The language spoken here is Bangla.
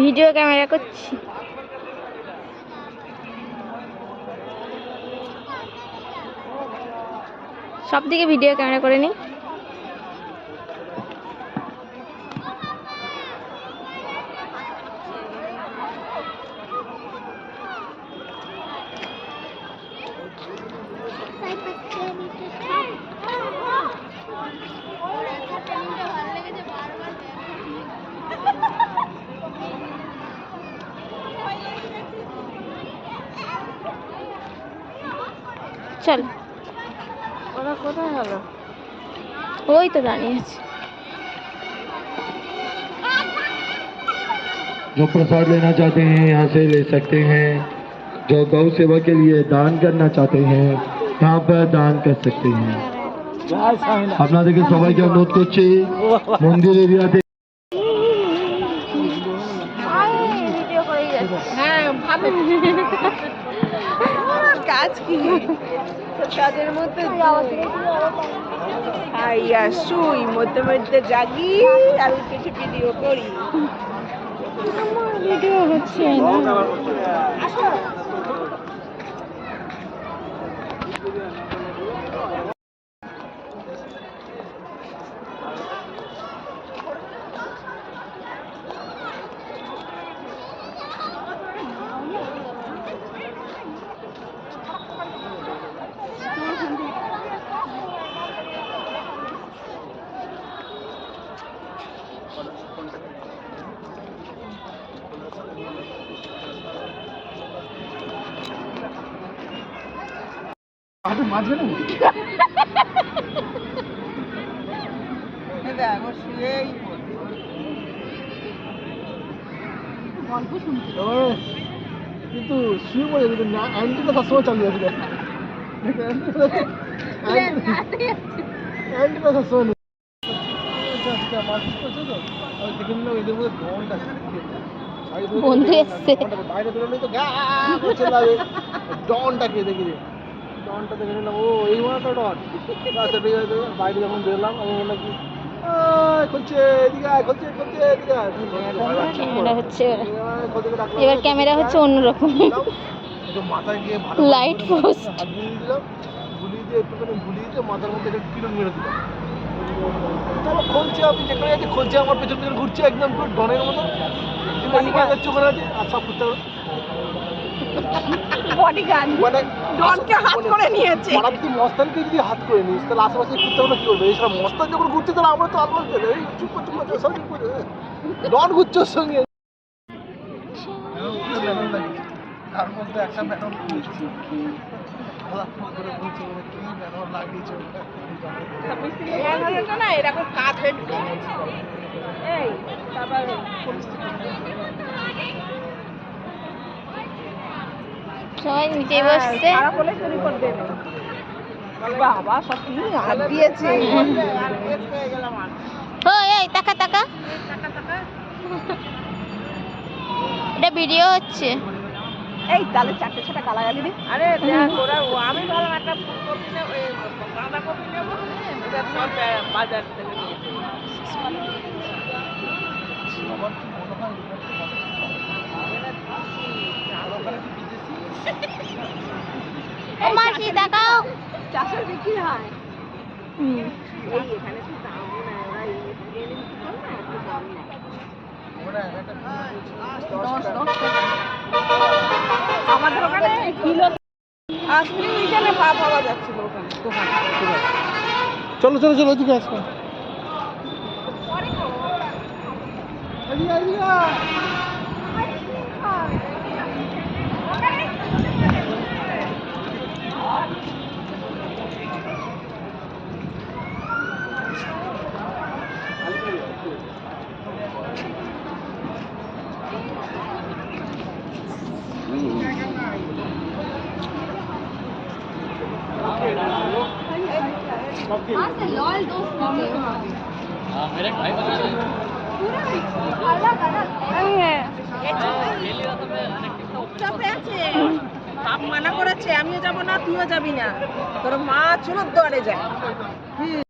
ভিডিও ক্যামেরা করছি। সব দিকে ভিডিও ক্যামেরা করে নি। চল, ওরা কোথায় হলো? ওই তো দাঁড়িয়ে আছে। जो प्रसाद लेना चाहते हैं यहाँ से ले सकते हैं। जो गौ सेवा के लिए दान करना चाहते हैं यहाँ पर दान कर सकते हैं। আপনাদেরকে সবাইকে অনুরোধ করছি মন্দির এরিয়াতে হ্যাঁ ভালো কাজ কি কাজের মধ্যে আইয়া শুই মধ্যে মধ্যে জাগি আর কিছু ভিডিও করি। আমার ভিডিও হচ্ছে না। কিন্তু শুয়ে পড়ে যেত না, অ্যান্টিটা সবসময় চালিয়ে আছে। অ্যান্টিটা সবসময় নেই। বন্ধু এসছে। বাইরে বেরোলে তো গা করছে লাগে ডনটাকে দেখি ডনটা দেখে নিলাম, ও এই মানটা ডন। আচ্ছা ঠিক আছে, বাইরে যখন বেরোলাম আমি বললাম কি খুলছে এদিকে আয়, খুলছে খুলছে এদিকে আয়। ক্যামেরা হচ্ছে এবার, ক্যামেরা হচ্ছে অন্যরকম। মাথায় গিয়ে লাইট পোস্ট হাত বুলিয়ে দিলাম, বুলিয়ে দিয়ে একটুখানি বুলিয়ে দিয়ে মাথার মধ্যে একটা কিরণ মেরে দিলাম। তারপর খুলছে, আপনি যেখানে আছে খুলছে, আমার পেছন পেছন ঘুরছে একদম ডনের মতো। চোখে আছে আর সব করতে হবে বডিগার্ড মানে ডনকে হাত করে নিয়েছে। আর যদি মস্তানকে যদি হাত করে নিস তাহলে আশেপাশে ঘুরতে হবে না, কি করবে? এই সব মস্তান যখন ঘুরছে তাহলে আমরা তো আলমাস দেবে, এই চুপ চুপ সব চুপ করে ডন ঘুরছে ওর সঙ্গে। তার মধ্যে একটা ব্যানর খুলেছি, করে বলছে কি ব্যানর লাগিয়েছে না এরকম কাজ হয়ে এই তারপর সবাই নিচে বসছে। বলে চুরি করবে বাবা সব কি হাত দিয়েছে। এই টাকা টাকা, এটা ভিডিও হচ্ছে। এই তাহলে চারটে ছটা গালাগালি দি। আরে দেখ ওরা আমি ভাবলাম একটা ফুলকপি নেব, বাঁধাকপি নেব, এটা সব বাজার থেকে নিয়েছি। ও মাসি দেখাও, চাষের বিক্রি হয়। এই এখানে তো দাম না, ওরা একটু দাম নেয়। আমাদের ওখানে কিলো 80 মিটারে পাওয়া যাচ্ছিল ওখানে দোকানে। চলো চলো চলো ওদিকে আসো। लॉयल दोस्त मेरे भाई बता रहे हैं अलग अलग है। ये लिया तो मैं सब আছে বাপ মানা করেছে আমিও যাব না তুইও যাবি না, তোর মা চুলোর দুয়ারে যায়।